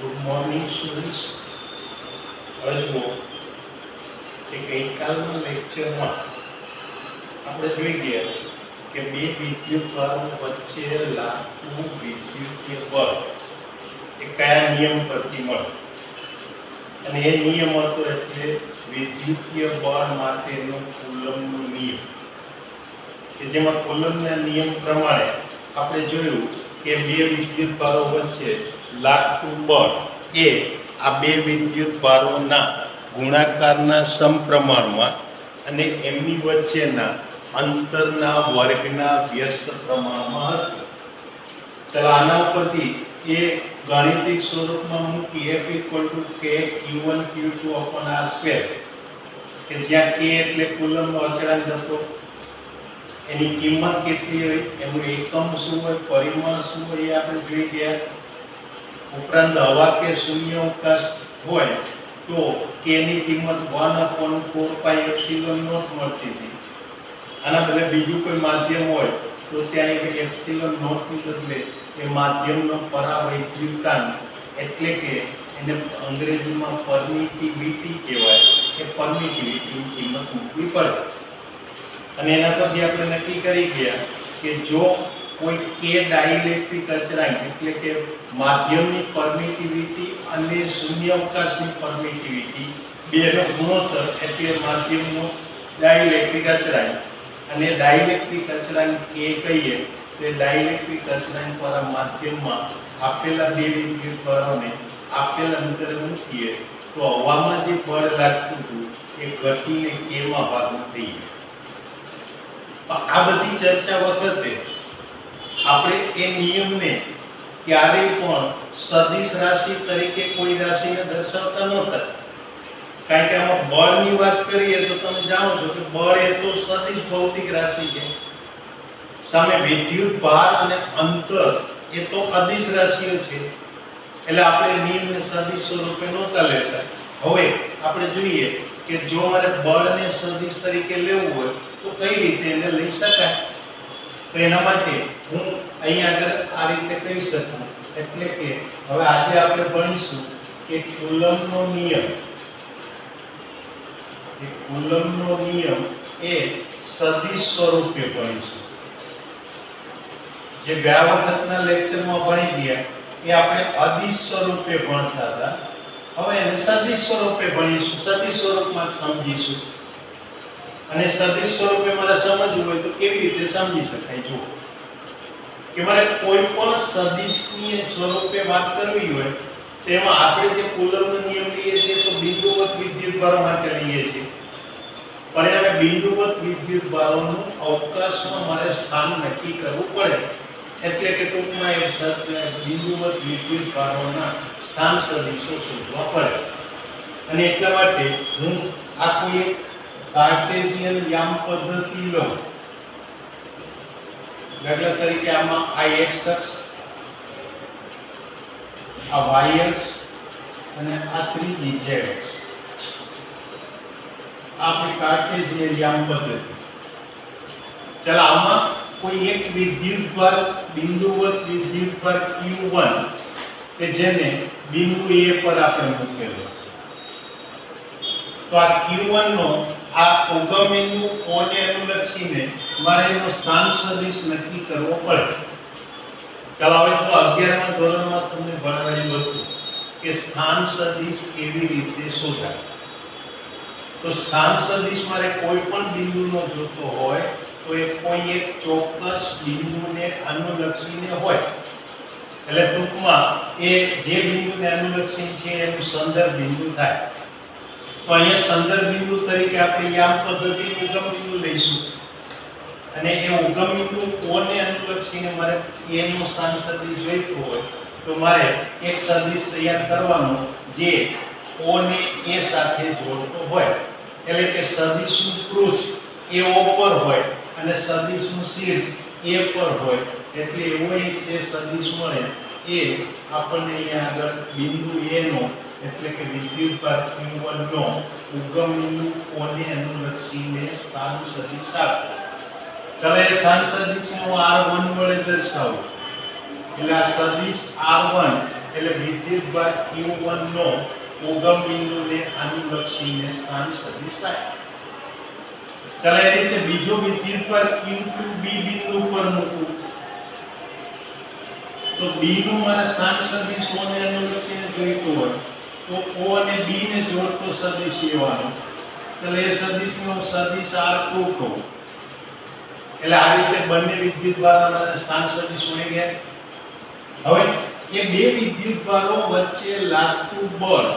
Good morning students. હવે જુઓ કે ગઈકાલના લેક્ચરમાં આપણે જોઈ ગયા કે બે વિદ્યુતભારો વચ્ચે લાગતું વિદ્યુતીય બળ એ કયા નિયમ પરથી મળે, અને એ નિયમ હતો એટલે વિદ્યુતીય બળ માટેનો કુલમ્બનો નિયમ, કે જેમાં કુલમ્બના નિયમ પ્રમાણે આપણે જોયું કે બે વિદ્યુતભારો વચ્ચે લાગતું બળ એ આ બે વિદ્યુતભારોના ગુણાકારના સમપ્રમાણમાં અને એમની વચ્ચેના અંતરના વર્ગના વ્યસ્ત પ્રમાણમાં હતું. ચાલો આના ઉપરથી એ ગાણિતિક સ્વરૂપમાં મૂકી F = K Q1 Q2/r², કે જ્યાં K એટલે કુલમ્બનો અચળાંક હતો, એની કિંમત કેટલી હોય, એનું એકમ શું હોય, પરિમાણ શું હોય એ આપણે જોઈ ગયા. ઉપરાંત હવા કે શૂન્યાવકાશ હોય તો k ની કિંમત 1/4πε0 મળતી હતી. આના બદલે બીજું કોઈ માધ્યમ હોય તો ત્યાં એક એપ્સિલોન નોટની બદલે એ માધ્યમનો પરાવૈદ્યુતાંક એટલે કે એને અંગ્રેજીમાં પરમિટિવિટી કહેવાય, એ પરમિટિવિટીની કિંમત મૂકવી પડે. અને એના પરથી આપણે નક્કી કરી ગયા કે જો કોઈ k ડાઇલેક્ટ્રિક અચળાંક એટલે કે માધ્યમની પરમિટિવિટી અને શૂન્યાવકાશની પરમિટિવિટી બેનો ગુણોત્તર એટલે માધ્યમનો ડાઇલેક્ટ્રિક અચળાંક, અને ડાઇલેક્ટ્રિક અચળાંક k કહીએ તો ડાઇલેક્ટ્રિક અચળાંક વાળા માધ્યમમાં આપેલા બે વિદ્યુતભારોને આપેલ અંતરે મૂકીએ તો હવામાં જે બળ લાગતું હતું એ ઘટીને k માં ભાગનું થઈ જાય. આ બધી ચર્ચા વખતે આપણે એ નિયમને ક્યારેય પણ સદિશ રાશિ તરીકે કોઈ રાશિને દર્શાવતા નહોતા, કારણ કે આમાં બળની વાત કરીએ તો તમે જાણો છો કે બળ એ તો સદિશ ભૌતિક રાશિ છે, સામે વિદ્યુત ભાર અને અંતર એ તો અદિશ રાશિઓ છે, એટલે આપણે નિયમને સદિશ સ્વરૂપે નહોતા લેતા. હવે આપણે જોઈએ કે જો મારે બળને સદિશ તરીકે લેવું હોય તો કઈ રીતે એને લઈ શકાય. તો એના માટે હું અહીં આગળ આ રીતે કહી શકું, એટલે કે હવે આજે આપણે ભણીશું કે કુલમ્બનો નિયમ એ સદિશ સ્વરૂપે ભણીશું. જે ગયા વખતના લેક્ચરમાં ભણી ગયા એ આપણે અદિશ સ્વરૂપે ભણતા હતા, હવે એને સદિશ સ્વરૂપે ભણીશું, સદિશ સ્વરૂપમાં સમજીશું. અને સદિશ સ્વરૂપે મારે સમજવું હોય તો કેવી રીતે સમજી શકાય? જો કે મારે કોઈ પણ સદિશની સ્વરૂપે વાત કરવી હોય તેમાં આપણે જે કુલમ્બનો નિયમ લઈએ છીએ તો બિંદુવત વિદ્યુતભારો માટે લઈએ છીએ. પરિણામે બિંદુવત વિદ્યુતભારોનું અવકાશમાં મારે સ્થાન નક્કી કરવું પડે, એટલે કે ટૂંકમાં એ બિંદુવત વિદ્યુતભારોના સ્થાન સદિશો શોધવા પડે. અને એટલા માટે હું આ કોઈ કાર્ટેશિયન યામ પદ્ધતિ લો. દાખલા તરીકે આમાં આ x અક્ષ, આ y અક્ષ અને આ ત્રીજી z અક્ષ, આપણી કાર્ટેશિયન યામ પદ્ધતિ. ચાલો આમાં કોઈ એક વિદ્યુતભાર બિંદુવત વિદ્યુતભાર Q1 કે જેને બિંદુ A પર આપણે મૂકેલો છે, તો આ Q1 નો આ ઉગમબિંદુ O ને અનુલક્ષીને મારે એનો સ્થાન સદિશ નક્કી કરવો પડે. ચાલો હવે તો 11મા ધોરણમાં તમને ભણાવેલું હતું કે સ્થાન સદિશ કેવી રીતે શોધાય. તો સ્થાન સદિશ મારે કોઈ પણ બિંદુનો જોતો હોય તો એ કોઈ એક ચોક્કસ બિંદુને અનુલક્ષીને હોય, એટલે ટૂંકમાં એ જે બિંદુને અનુલક્ષીને છે એનું સંદર્ભ બિંદુ થાય. તો અહીંયા સંદર્ભ બિંદુ તરીકે આપણે યામ પદ્ધતિનું ઉગમ બિંદુ લઈશું, અને એ ઉગમ બિંદુ O ને અનુલક્ષીને મારે A નું સ્થાન સદિશ જોઈતું હોય તો મારે એક સદિશ તૈયાર કરવાનો જે O ને A સાથે જોડતો હોય, એટલે કે સદિશનું પૃષ્ઠ A O પર હોય અને સદિશનું શીર્ષ A પર હોય, એટલે એવો એક જે સદિશ મળે એ આપણને અહીંયા આગળ બિંદુ A નો એટલે કે વિદ્યુતભાર Q1 નો ઉગમ બિંદુ O ને અનુલક્ષીને સ્થાન સદિશ આપે. ચાલો એ સ્થાન સદિશનો R1 વડે દર્શાવો, એટલે આ સદિશ R1 એટલે વિદ્યુતભાર Q1 નો ઉગમ બિંદુને અનુલક્ષીને સ્થાન સદિશ થાય. ચાલો એ રીતે બીજો વિદ્યુતભાર Q2 B બિંદુ પર મૂકું તો B નું મારે સ્થાન સદિશ O ને અનુલક્ષીને જોઈતું હોય તો O અને B ને જોડતો સદિશ લેવાનો. ચાલો એ સદિશનો સદિશ R2 કહું. એટલે આ રીતે બંને વિદ્યુતભારોના સ્થાન સદિશ મળી ગયા. હવે એ બે વિદ્યુતભારો વચ્ચે લાગતું બળ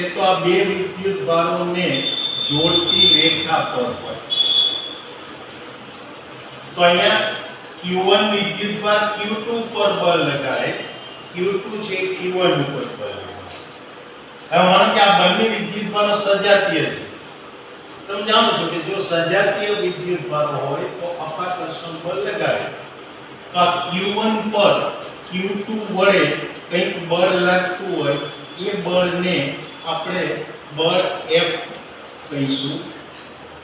એ તો આ બે વિદ્યુતભારોને જોડતી રેખા પર હોય. તો અહીંયા Q1 વિદ્યુતભાર Q2 પર બળ લગાડે, Q2 છે Q1 ઉપર બળ લગાડે. હવે માનો કે આ બંને વિદ્યુતભારો સજાતીય છે. તમે જાણો છો કે જો સજાતીય વિદ્યુતભારો હોય તો અપાકર્ષણ બળ લગાડે તો આ Q1 પર Q2 વડે કંઈક બળ લાગતું હોય એ બળને આપણે બળ F કહીશું.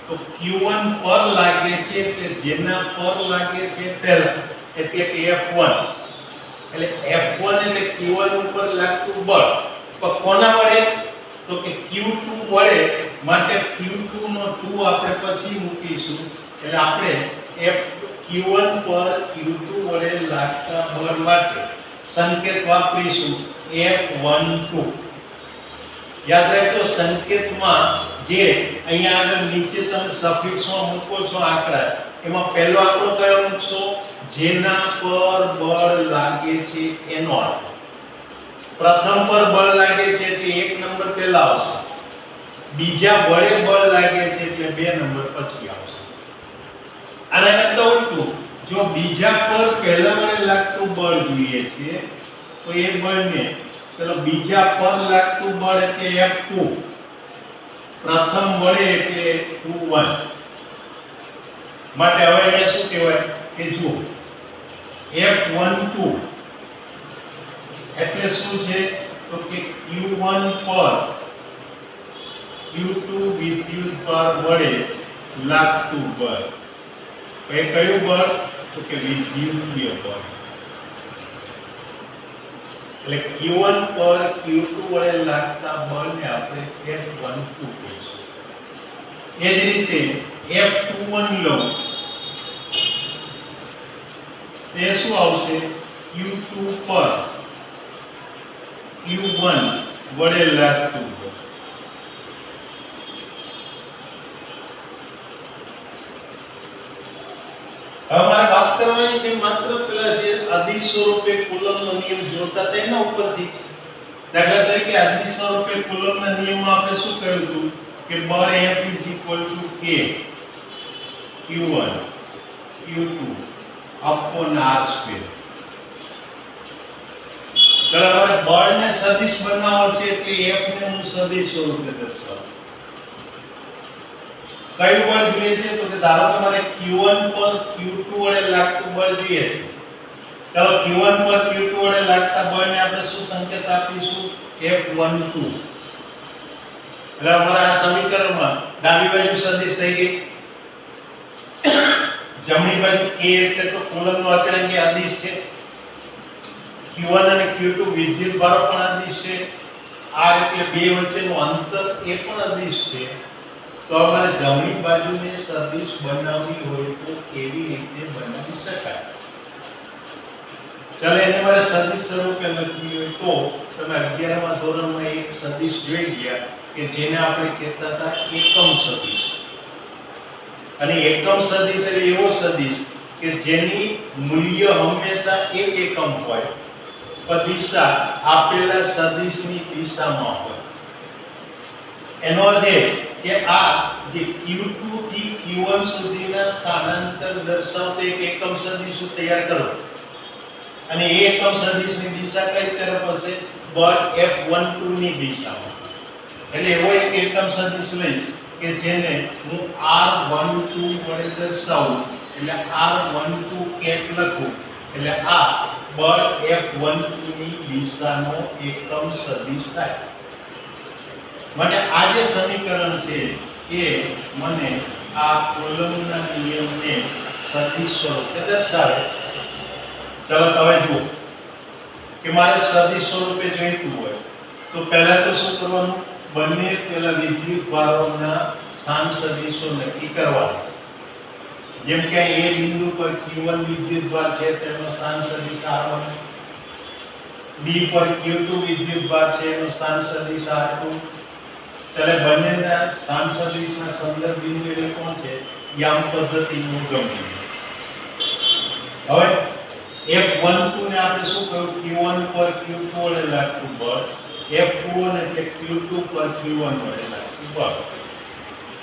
તો Q1 પર લાગે છે એટલે જેના પર લાગે છે પહેલા એટલે કે F1. એટલે F1 એટલે Q1 ઉપર લાગતું બળ. તો કોના વડે? તો કે Q2 વડે. માટે Q2 નો 2 આપણે પછી મૂકીશું. એટલે આપણે Q1 પર Q2 વડે લાગતા બળ માટે સંકેત વાપરીશું F12. યાદ રાખજો સંકેતમાં જે અહીંયા આગળ નીચે તમે સફિક્સમાં મૂકો છો આંકડા એમાં પહેલો આંકડો કયો મૂકશો? જેના પર બળ લાગે છે એનો આંકડો. પ્રથમ પર બળ લાગે છે એટલે 1 નંબર પહેલા આવશે. બીજા વડે બળ લાગે છે એટલે 2 નંબર પછી આવશે. આના કરતા ઉલટું જો બીજા પર પહેલા વડે લાગતું બળ જોઈએ છે તો એ બળને ચલો બીજા પર લાગતું બળ એટલે F2, પ્રથમ વડે એટલે Q1. માટે હવે અહીંયા શું કહેવાય કે જુઓ F12 એટલે શું છે તો કે Q1 પર Q2 વિદ્યુતભાર વડે લાગતું બળ. એ કયું બળ? તો કે વિદ્યુતીય બળ. એટલે Q1 પર Q2 વડે લાગતા બળને આપણે F12 કહીશું. એ જ રીતે F21 લો એ શું આવશે? Q2 પર Q1 વડે લાગતું બળ. હવે મારે વાત કરવાની છે માત્ર પેલા જે અદિશ સ્વરૂપે કુલમ્બનો નિયમ જોતા હતા એના ઉપરથી છે. દાખલા તરીકે અદિશ સ્વરૂપે કુલમ્બના નિયમમાં આપણે શું કહ્યું હતું કે બળ F K Q1 Q2 upon R². બરાબર. બળને સદિશ બનાવો છે એટલે F ને હું સદિશ સ્વરૂપે દર્શાવું. કયું બળ જોઈએ છે? તો કે ધારો કે મારે Q1 પર Q2 વડે લાગતું બળ જોઈએ છે. ચાલો Q1 પર Q2 વડે લાગતા બળને આપણે શું સંકેત આપીશું? F12. એટલે અમારા આ સમીકરણમાં ડાબી બાજુ સદિશ થઈ ગઈ, જમણી બાજુ K એટલે તો કુલમ્બનો અચળાંક અદિશ છે. Q1 અને Q2 વિદ્યુતભારો પણ અદિશ છે. R એટલે બે વચ્ચેનું અંતર એ પણ અદિશ છે. તો અમારે જમણી બાજુને સદિશ બનાવવી હોય તો કેવી રીતે બનાવી શકાય? ચાલો એને મારે સદિશ સ્વરૂપે લખવી હોય તો તમે 11મા ધોરણમાં એક સદિશ જોઈ ગયા કે જેને આપણે કહેતા હતા એકમ સદિશ. અને એકમ સદિશ એટલે એવો સદિશ કે જેની મૂલ્ય હંમેશા 1 એકમ હોય પણ દિશા આપેલા સદિશની દિશામાં હોય. એનો અર્થ એ કે આ જે Q2 થી Q1 સુધીના સ્થાનાંતર દર્શાવતો એક એકમ સદિશ તૈયાર કરો અને એ એકમ સદિશની દિશા કઈ તરફ હશે? બળ F12 ની દિશામાં. એટલે એવો એક એકમ સદિશ લઈશ કે જેને હું R12 વડે દર્શાવું. એટલે R12 કેપ લખું એટલે આ બળ F12 ની દિશાનો એકમ સદિશ થાય. માટે આ જે સમીકરણ છે એ મને આ કુલમ્બના નિયમને સદિશ સ્વરૂપે દર્શાવે. ચાલો હવે જુઓ કે કે મારે સદિશ સ્વરૂપે જોઈતું હોય તો પહેલા તો શું કરવાનું, બંને પેલા વિદ્યુત ભારોના સ્થાન સદિશો નક્કી કરવાના. જેમ કે એ બિંદુ પર q1 વિદ્યુત ભાર છે તેનો સ્થાન સદિશ r1, બી પર q2 વિદ્યુત ભાર છે એનો સ્થાન સદિશ r2. ચાલે બંનેના સ્થાન સદિશના સંદર્ભ બિંદુ એટલે કોણ છે, યામ પદ્ધતિનું ઉગમ બિંદુ. હવે F12 ને આપણે શું કહ્યું, q1 પર q2 વડે લાગતું બળ, F21 એટલે q2 પર q1 વડે લાગતું બળ.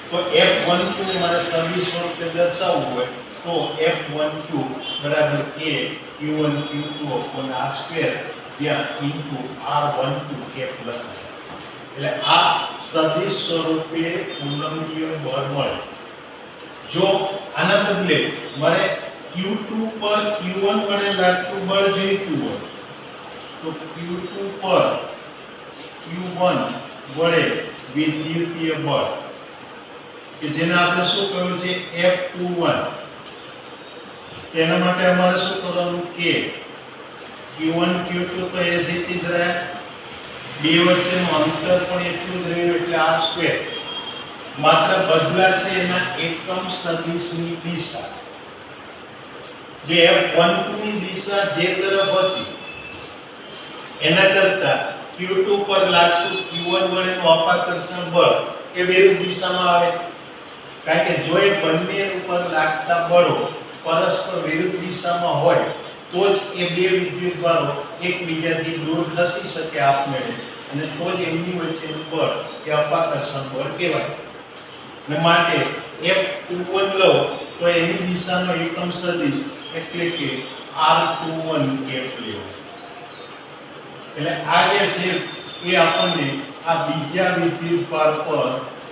તો F12 ને મારે સદિશ સ્વરૂપે દર્શાવવું હોય તો F12 બરાબર a q1 q2 upon r2 જ્યાં ઇન્ટુ r12 કેપ લખાય. એટલે આ સદિશ સ્વરૂપે કુલંબીય બળ મળે. જો આના બદલે મારે q2 પર q1 વડે લાગતું બળ જોઈતું હોય તો q2 પર q1 વડે વિદ્યુતીય બળ કે જેને આપણે શું કહ્યું છે F21, તેના માટે અમારે શું કરવાનું કે q1 q2 તો એ સીધી જ રહ્યા, બે વચ્ચેનું અંતર પણ એટલું જ રહ્યું એટલે r2. માત્ર બદલાશે એના એકમ સદિશની દિશા. જે F12 ની દિશા જે તરફ હતી એના કરતા q2 પર લાગતું q1 વડેનું અપાકર્ષણ બળ એ વિરુદ્ધ દિશામાં આવે. કારણ કે જો એ બંને ઉપર લાગતા બળો પરસ્પર વિરુદ્ધ દિશામાં હોય તો જ એ બે વિદ્યુત ભારો એકબીજાથી દૂર ખસી શકે આપમેળે, અને તો જ એમની વચ્ચેનું બળ એ અપાકર્ષણ બળ કહેવાય. અને માટે F21 લો તો એની દિશાનો એકમ સદિશ એટલે કે r21 કેપ લેવો. એટલે આ જે છે એ આપણને આ બીજા વિદ્યુત ભાર પર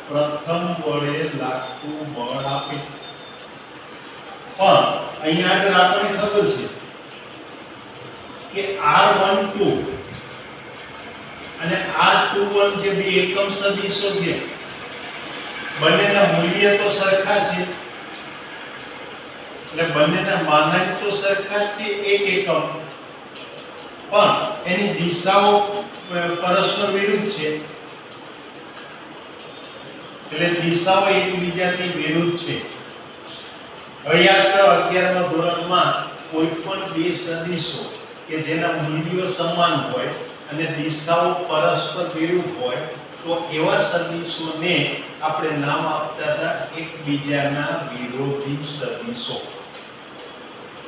પ્રથમ વડે લાગતું બળ આપે. પણ અહીંયા આગળ આપણને ખબર છે કે r12 અને r21 જે બે એકમ સદિશો છે બંનેના મૂલ્ય તો સરખા છે, એટલે બંનેના માનાંક તો સરખા જ છે, એક એકમ, પણ એની દિશાઓ પરસ્પર વિરુદ્ધ છે. એટલે દિશાઓ એકબીજાથી વિરુદ્ધ છે. હવે યાદ કરો 11મા ધોરણમાં કોઈ પણ બે સદિશો કે જેના મૂલ્યો સમાન હોય અને દિશાઓ પરસ્પર વિરુદ્ધ હોય તો એવા સદિશોને આપણે નામ આપતા હતા એકબીજાના વિરોધી સદિશો.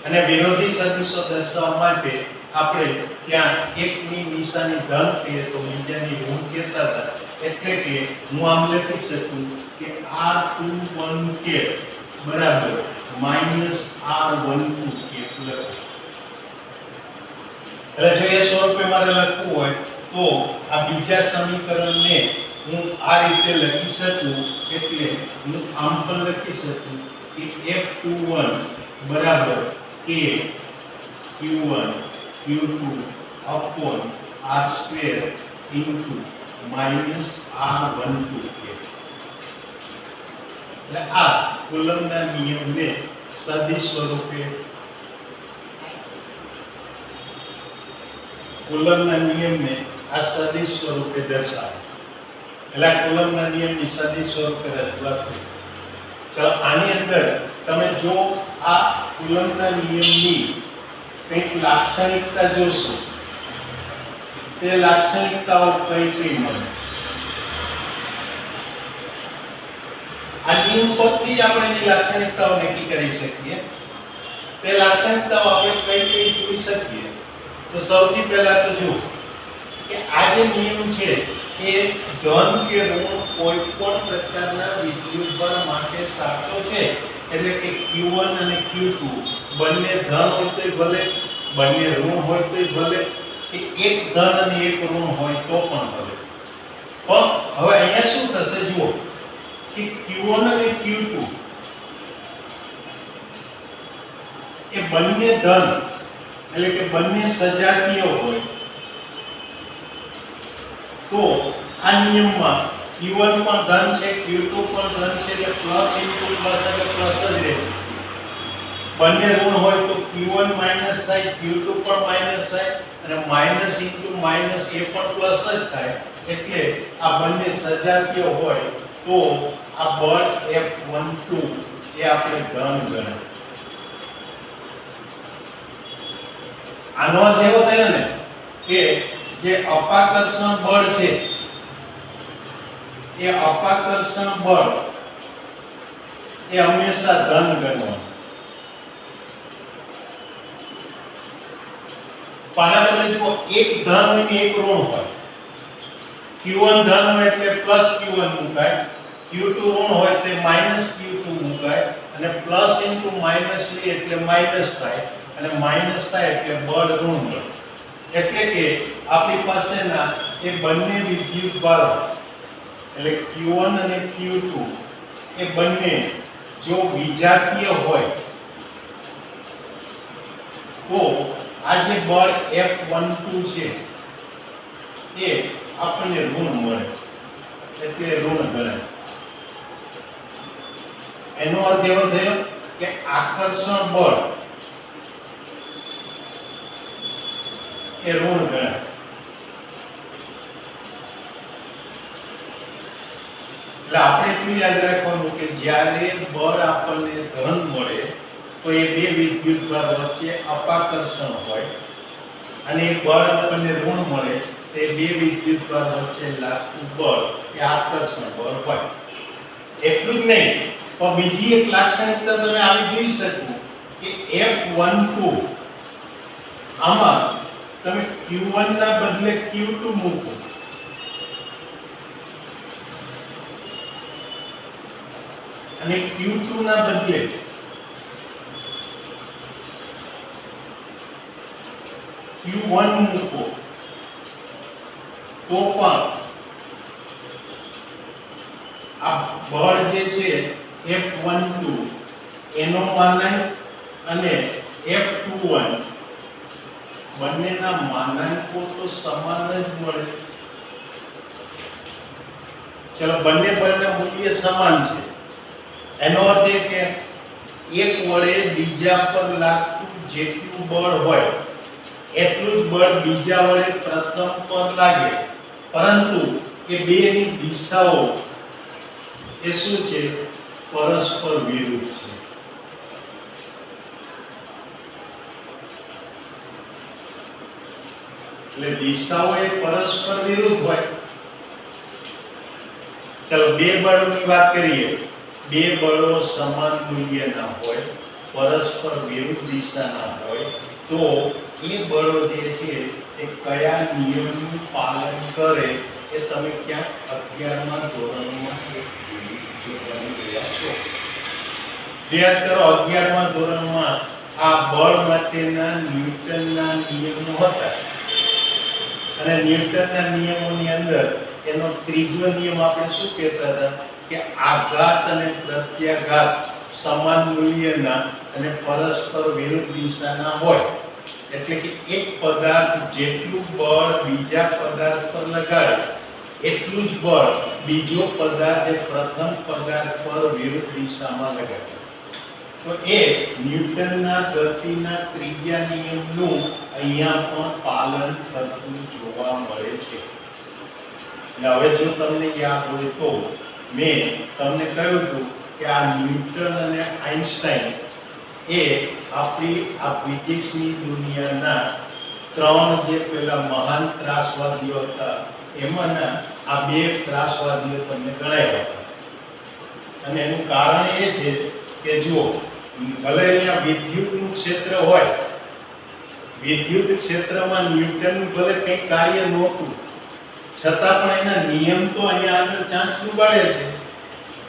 અને વિરોધી સદિશો દર્શાવવા માટે આપણે ત્યાં એકની નિશાની ધન કહીએ તો બીજાની ઋણ કહેતા હતા. એટલે કે હું આમ લખી શકું કે r21 કેપ બરાબર -r12 કેપ લખું. એટલે જો એ સ્વરૂપે મારે લખવું હોય તો આ બીજા સમીકરણને હું આ રીતે લખી શકું. એટલે હું આમ પણ લખી શકું કે F21 બરાબર a q1 q2 upon r2 into -r12 cap. એટલે આ કુલમ્બના નિયમને સદિશ સ્વરૂપે કુલમ્બના નિયમને આ સદિશ સ્વરૂપે દર્શાવે. એટલે કુલમ્બના નિયમની સદિશ સ્વરૂપે રજૂઆત થઈ. ચાલો આની અંદર તમે જો આ કુલમ્બના નિયમની કંઈક લાક્ષણિકતા જોશો, તે લાક્ષણિકતાઓ કઈ કઈ મળે. આ નિયમ પરથી જ આપણે એની લાક્ષણિકતાઓ નક્કી કરી શકીએ. તે લાક્ષણિકતાઓ આપણે કઈ કઈ જોઈ શકીએ. તો સૌથી પહેલા તો જુઓ કે આ જે નિયમ છે એ ધન કે ઋણ કોઈ પણ પ્રકારના વિદ્યુતભાર માટે સાચો છે. એટલે કે q1 અને q2 બંને ધન હોય તોય ભલે, બંને ઋણ હોય તોય ભલે, કે એક ધન અને એક ઋણ હોય તો પણ ભલે. પણ હવે અહીંયા શું થશે જુઓ કે q1 અને q2 એ બંને ધન એટલે કે બંને સજાતીય હોય તો આ નિયમમાં q1 પણ ધન છે q2 પણ ધન છે એટલે પ્લસ ઇન્ટુ પ્લસ એટલે પ્લસ જ રહે. બંને ઋણ હોય તો Q1 માઈનસ થાય, Q2 પણ માઈનસ થાય અને માઈનસ ઇન્ટુ માઈનસ એ પણ પ્લસ જ થાય. એટલે આ બંને સજાતીય હોય તો આ બળ F12 એ આપણે ધન ગણાય. આનો અર્થ એવો થયો ને કે જે અપાકર્ષણ બળ છે એ અપાકર્ષણ બળ એ હંમેશા ધન ગણવાનું. પાના બદલે જો એક ધન હોય ને એક ઋણ હોય. Q1 ધન હોય એટલે પ્લસ Q1 મુકાય, Q2 ઋણ હોય એટલે માઈનસ Q2 મુકાય અને પ્લસ ઇન્ટુ માઈનસ લે એટલે માઈનસ થાય અને માઈનસ થાય એટલે બળ ઋણ બળ. એટલે કે આપણી પાસેના એ બંને વિદ્યુત બળ એટલે Q1 અને Q2 એ બંને જો વિજાતીય હોય તો આ જે બળ F12 છે એ આપણને ઋણ મળે એટલે ઋણ ગણાય. એનો અર્થ એવો થયો કે આકર્ષણ બળ એ ઋણ ગણાય. એટલે આપણે એટલું યાદ રાખવાનું કે જ્યારે બળ આપણને ધન મળે તો એ બે વિદ્યુત ભાર વચ્ચે અપાકર્ષણ હોય અને એ બળ આપણને ઋણ મળે તો એ બે વિદ્યુત ભાર વચ્ચે લાગતું બળ એ આકર્ષણ બળ હોય. એટલું જ નહીં પણ બીજી એક લાક્ષણિકતા તમે આવી જોઈ શકો કે F12 આમાં તમે Q1 ના બદલે Q2 મૂકો અને Q2 ના બદલે Q1 મૂકો તો પણ આ બળ જે છે F12 એનો માનાંક અને F21 બંનેના માનાંકો તો સમાન જ મળે. ચલો બંને બળના મૂલ્ય સમાન છે. એનો અર્થ એ કે એક વડે બીજા પર લાગતું જેટલું બળ હોય એટલું જ બળ બીજા વડે પ્રથમ પર લાગે, પરંતુ એ બેની દિશાઓ એ શું છે? પરસ્પર વિરુદ્ધ છે. એટલે દિશાઓ એ પરસ્પર વિરુદ્ધ હોય. ચલો બે બળોની વાત કરીએ. બે બળો સમાન મૂલ્યના હોય, પરસ્પર વિરુદ્ધ દિશાના હોય તો એ બળો જે છે એ કયા નિયમનું પાલન કરે એ તમે ક્યાંક 11મા ધોરણમાં જોવાનું રહ્યા છો. યાદ કરો 11મા ધોરણમાં આ બળ માટેના ન્યૂટનના નિયમો હતા અને ન્યૂટનના નિયમોની અંદર એનો ત્રીજો નિયમ આપણે શું કહેતા હતા કે આઘાત અને પ્રત્યાઘાત સમાન મૂલ્યના અને પરસ્પર વિરુદ્ધ દિશાના હોય. એટલે કે એક પદાર્થ જેટલું બળ બીજા પદાર્થ પર લગાડે એટલું જ બળ બીજો પદાર્થ એ પ્રથમ પદાર્થ પર વિરુદ્ધ દિશામાં લગાડે. તો એ ન્યૂટનના ગતિના ત્રીજા નિયમનું અહીંયા પણ પાલન થતું જોવા મળે છે. હવે જો તમને યાદ હોય તો મેં તમને કહ્યું હતું કે આ ન્યૂટન અને આઇન્સ્ટાઈન એ આપણી આ ફિઝિક્સની દુનિયાના ત્રણ જે પેલા મહાન ત્રાસવાદીઓ હતા એમાંના આ બે ત્રાસવાદીઓ તમને ગણાવ્યા હતા. અને એનું કારણ એ છે કે જો ભલે અહીંયા વિદ્યુતનું ક્ષેત્ર હોય, વિદ્યુત ક્ષેત્રમાં ન્યૂટનનું ભલે કંઈ કાર્ય નહોતું છતાં પણ એના નિયમ તો અહીંયા આગળ ચાંચ ઉગાડે છે.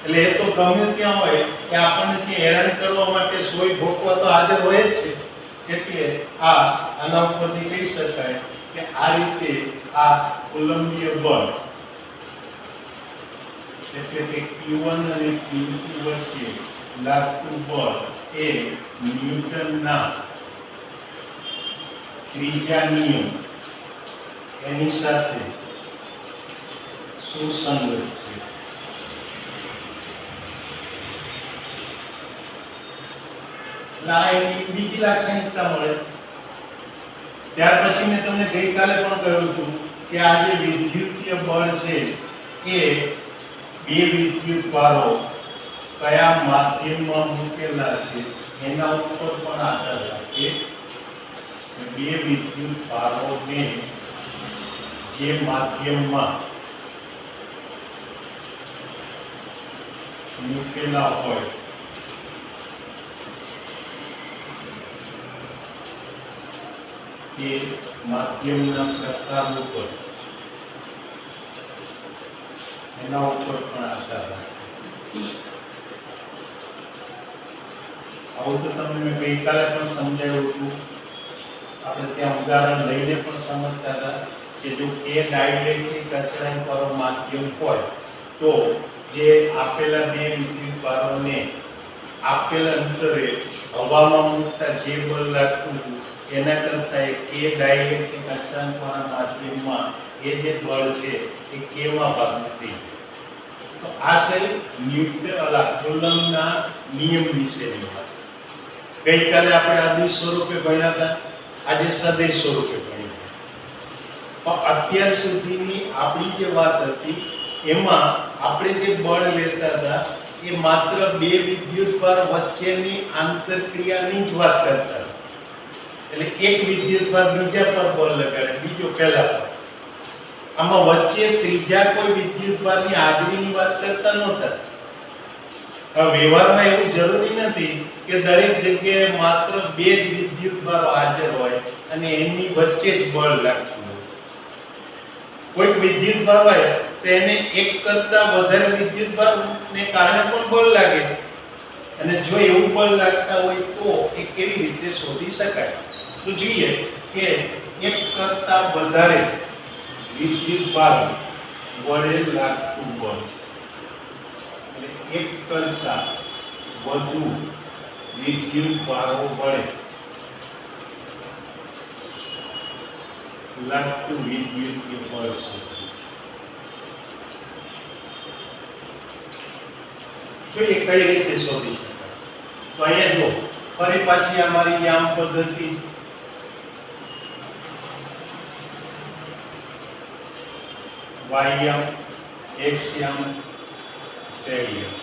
એટલે એ તો ગમે ત્યાં હોય કે આપણને ત્યાં હેરાન કરવા માટે સોય ભોગવા તો હાજર હોય જ છે. એટલે આના ઉપરથી કહી શકાય કે આ રીતે આ કુલંબીય બળ એટલે કે Q1 અને Q2 વચ્ચે લાગતું બળ એ ન્યૂટનના ત્રીજા નિયમ એની સાથે સુસંગત છે. એટલે આ એની બીજી લાક્ષણિકતા મળે. ત્યાર પછી મેં તમને ગઈકાલે પણ કહ્યું હતું કે આ જે વિદ્યુતીય બળ છે એ બે વિદ્યુતભારો કયા માધ્યમમાં મૂકેલા છે એના ઉપર પણ આધાર રાખે. બે વિદ્યુતભારોને જે માધ્યમમાં મૂકેલા હોય એ માધ્યમના પ્રકાર ઉપર એના ઉપર પણ આધાર રાખે. આવું તો તમને મેં ગઈકાલે પણ સમજાવ્યું હતું. આપણે ત્યાં ઉદાહરણ લઈને પણ સમજતા હતા કે જો કે ડાઇલેક્ટ્રિક અચળાંક વાળો માધ્યમ હોય તો જે આપેલા બે વિદ્યુતભારોને આપેલા અંતરે હવામાં મૂકતા જે બળ લાગતું હતું એના કરતાં કે ડાઇલેક્ટ્રિક અચળાંક વાળા માધ્યમમાં એ જે બળ છે એ કેમાં ભાગનું થઈ જાય. તો આ થઈ ન્યૂટન કુલમ્બના નિયમ વિશેની વાત. ગઈકાલે આપણે અદિશ સ્વરૂપે ભણ્યા હતા, આજે સદિશ સ્વરૂપે ભણ્યા. પણ અત્યાર સુધીની આપણી જે વાત હતી એમાં આપણે જે બળ લેતા હતા એ માત્ર બે વિદ્યુતભાર વચ્ચેની આંતરક્રિયાની જ વાત કરતા હતા. એટલે એક વિદ્યુતભાર બીજા પર બળ લગાડે, બીજો પહેલા પર. આમાં વચ્ચે ત્રીજા કોઈ વિદ્યુતભારની હાજરીની વાત કરતા નહોતા. વ્યવહારમાં એવું જરૂરી નથી કે દરેક જગ્યાએ માત્ર બે જ વિદ્યુતભારો હાજર હોય અને એની વચ્ચે જ બળ લાગતું હોય. કોઈ વિદ્યુતભાર હોય તો એને એક કરતા વધારે વિદ્યુતભારને કારણે પણ બળ લાગે. અને જો એવું બળ લાગતા હોય તો એ કેવી રીતે શોધી શકાય? તો જોઈએ કે એક કરતા વધારે વિદ્યુતભાર વડે લાગતું બળ, એક કરતા વધુ વિદ્યુતભારો વડે લાગતું વિદ્યુતીય બળ છે. જોઈએ કઈ રીતે શોધી શકાય. તો અહીંયા જો ફરી પાછી અમારી યામ પદ્ધતિ. વાયમ, એક્સયામ, ઝેડયામ.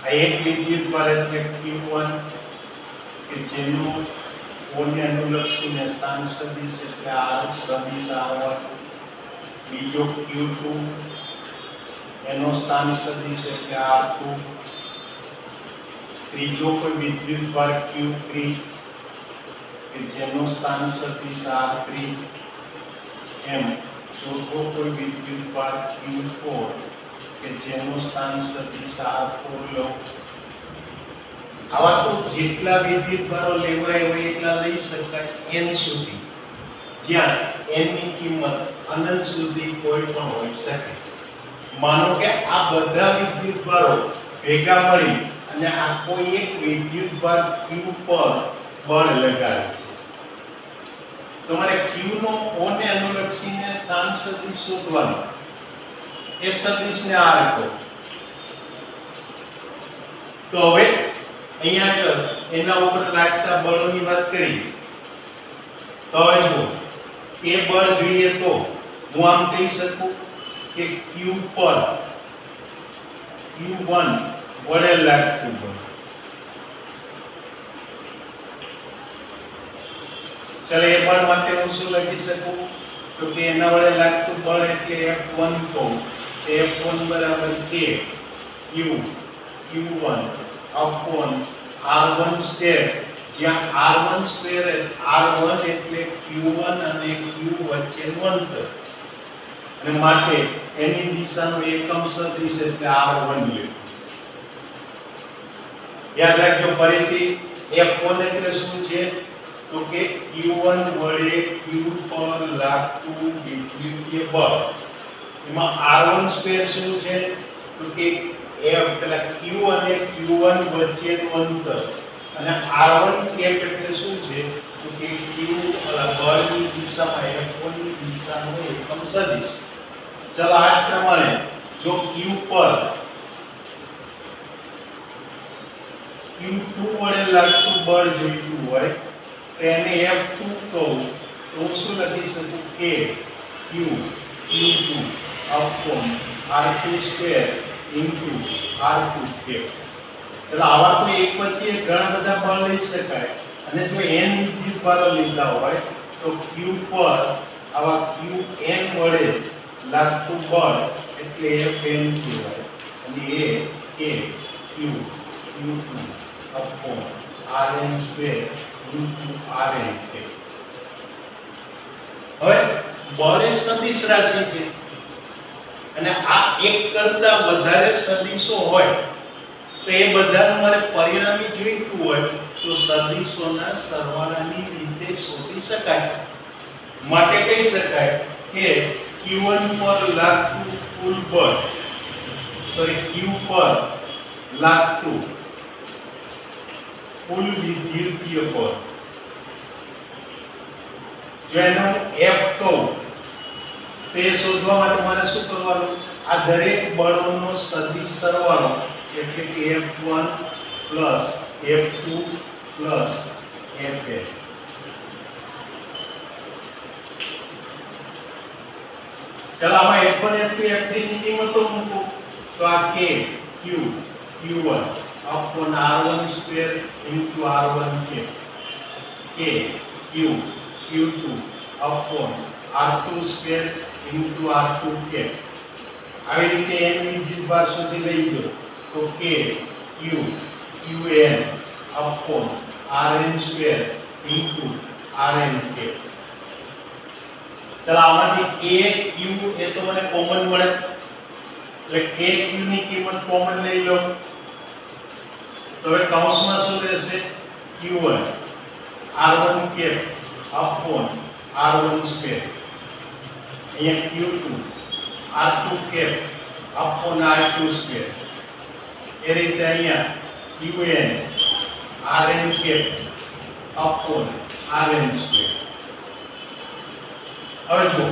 આ એક વિદ્યુતભાર એટલે Q1 કે જેનું ઓને અનુલક્ષીને સ્થાન સદિશ એટલે R સદિશ R1. બીજો Q2 એનો સ્થાન સદિશ એટલે R2. ત્રીજો કોઈ વિદ્યુતભાર Q3 કે જેનો સ્થાન સદિશ R3. એમ ચોથો કોઈ વિદ્યુતભાર Q4 કે જેનો સ્થાન સદિશ R4 લો. આવા તો જેટલા વિદ્યુતભારો લેવાય હોય એટલા લઈ શકાય n સુધી, જ્યાં n ની કિંમત અનંત સુધી કોઈ પણ હોઈ શકે. માનો કે આ બધા વિદ્યુતભારો ભેગા મળી અને આ કોઈ એક વિદ્યુતભાર Q પર બળ લગાડે છે. તમારે Q નો O ને અનુલક્ષીને સ્થાન સદિશ શોધવાનો. એ સદિશને આ રાખો. તો હવે અહીંયા એના ઉપર લાગતા બળોની વાત કરી. તો હવે જો એ બળ જોઈએ તો હું આમ કહી શકું કે Q પર Q1 વડે લાગતું બળ. ચાલો એ બળ માટે હું શું લખી શકું? તો કે એના વડે લાગતું બળ એટલે F1 કહું. F1 બરાબર કે Q1 upon R1 સ્ક્વેર, જ્યાં R1 સ્ક્વેર R1 એટલે Q1 અને Q વચ્ચેનું અંતર, અને માટે એની દિશાનો એકમ સદિશ એટલે R1 લે. યાદ રાખજો ફરીથી F1 એટલે શું છે? તો કે Q1 વડે Q પર લાગતું વિદ્યુતીય બળ. એમાં R1 સ્ક્વેર શું છે? તો કે F પેલા Q અને Q1 વચ્ચેનું અંતર, અને R1 કેપ એટલે શું છે? તો કે Q બળની દિશામાં F1 ની દિશાનો એકમ સદિશ. ચલો આ પ્રમાણે જો Q પર Q2 વડે લાગતું બળ જોઈતું હોય તો એને F2 કહું તો હું શું લખી શકું કે Q Q2 upon R2 square into R2 cube. એટલે આવા તો એક પછી એક ઘણા બધા બળ લઈ શકાય અને જો n વિદ્યુત ભારો લીધા હોય તો Q પર આવા Qn વડે લાગતું બળ એટલે Fn કહેવાય અને એ K Q Q2 upon Rn square into Rn છે. હવે બળ એ સદિશ રાશિ છે અને આ એક કરતા વધારે સદિશો હોય તો એ બધાનું મારે પરિણામી જોઈતું હોય તો સદિશોના સરવાળાની રીતે શોધી શકાય. માટે કહી શકાય કે Q1 પર લાગતું કુલ બળ Q પર લાગતું કુલ વિદ્યુતીય બળ જો એનો F કહું તે શોધવા માટે મારે શું કરવાનું આ દરેક બળોનો સદિશ સરવાળો એટલે કે F1 plus F2 plus Fn. चलो આમાં F1 F2 F3 ની કિંમતો મૂકો તો આ K Q Q1 upon R1 square into R1 cube K Q Q2 upon R2 square into R2 cube. આવી રીતે n વિદ્યુત ભાર સુધી લઈ જાઓ તો K Q Qn upon Rn square into Rn cube. चलो આમાંથી K Q એ તો મને કોમન મળે એટલે K Q ની કિંમત કોમન લઈ લો તો હવે કૌંસમાં શું રહેશે Q1 R1 cube upon R1 square અહીંયા Q2 R2 cube upon R2 square એ રીતે અહીંયા Qn Rn cube upon Rn square. હવે જો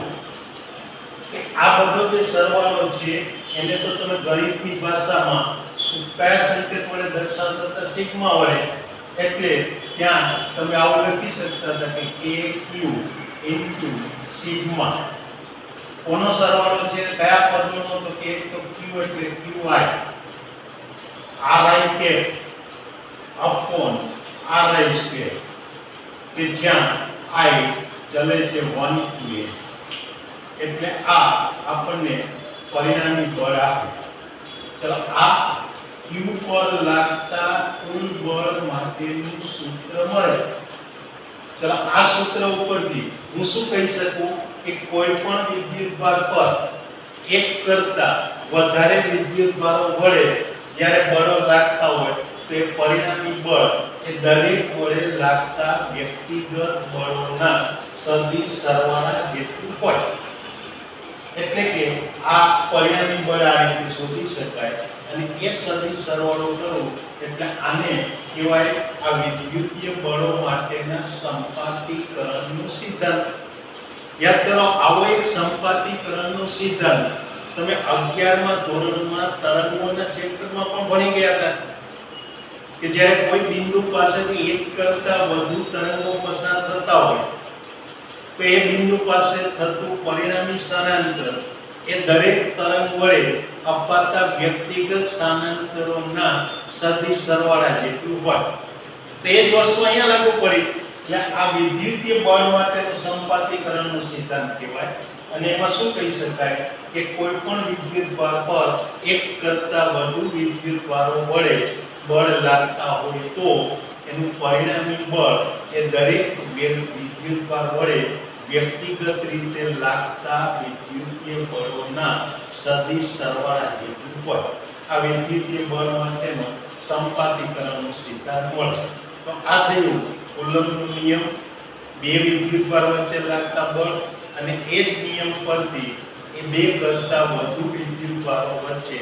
કે આ બધો જે સરવાળો છે એને તો તમે ગણિતની ભાષામાં કયા સંકેત વડે દર્શાવતા હતા સિગ્મા વડે એટલે ત્યાં તમે આવું લખી શકતા હતા કે KQ into સિગ્મા કોનો સરવાળો છે કયા પદનો તો કે એક તો Q એટલે QI RI કે upon RI square કે જ્યાં I ચલે છે 1 to n એટલે આ આપણને પરિણામી બળ આપે. ચલો આ Q પર લાગતા કુલ બળ માટેનું સૂત્ર મળે. ચલો આ સૂત્ર ઉપરથી હું શું કહી શકું કે કોઈ પણ વિદ્યુત ભાર પર એક કરતા વધારે વિદ્યુત ભારો વડે જ્યારે બળો લાગતા હોય તો એ પરિણામી બળ એ દરેક વડે લાગતા વ્યક્તિગત બળોના સદિશ સરવાળા જેટલું હોય. એટલે કે આ પરિણામી બળ આ રીતે શોધી શકાય અને એ સદિશ સરવાળો કરું એટલે આને કહેવાય આ વિદ્યુતીય બળો માટેના સંપાતીકરણનો સિદ્ધાંત. યાદ કરો આવો એક સંપાતીકરણનો સિદ્ધાંત તમે 11મા ધોરણમાં તરંગોના ચેપ્ટરમાં પણ ભણી ગયા હતા કે જ્યારે કોઈ બિંદુ પાસેથી એક કરતા વધુ તરંગો પસાર થતા હોય તો એ બિંદુ પાસે થતું પરિણામી સ્થાનાંતર એ દરેક તરંગ વડે અપાતા વ્યક્તિગત સ્થાનાંતરોના સદિશ સરવાળા જેટલું હોય. તો એ જ વસ્તુ અહીંયા લાગુ પડી એટલે આ વિદ્યુતીય બળ માટેનો સંપાતીકરણનો સિદ્ધાંત કહેવાય. અને એમાં શું કહી શકાય કે કોઈ પણ વિદ્યુત ભાર પર એક કરતા વધુ વિદ્યુત ભારો વડે બળ લાગતા હોય તો એનું પરિણામી બળ એ દરેક વિદ્યુત ભાર વડે વ્યક્તિગત રીતે લાગતા વિદ્યુતીય બળોના સદિશ સરવાળા જેટલું હોય. આ વિદ્યુતીય બળ માટેનો સંપાતીકરણનો સિદ્ધાંત મળે. તો આ થયું કુલમ્બનો નિયમ બે વિદ્યુત ભાર વચ્ચે લાગતા બળ અને એ જ નિયમ પરથી એ બે કરતા વધુ વિદ્યુત ભારો વચ્ચે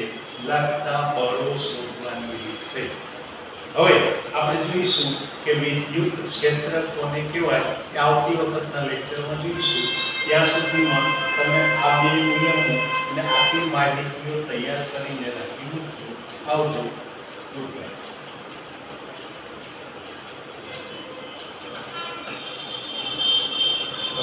લાગતા બળો શોધવાની રીત થઈ. હવે આપણે જોઈશું કે વિદ્યુત ક્ષેત્ર કોને કહેવાય એ આવતી વખતના લેક્ચરમાં જોઈશું. ત્યાં સુધીમાં તમે આ બે નિયમો અને આટલી માહિતીઓ તૈયાર કરીને રાખી મૂકજો. આવજો. Good bye.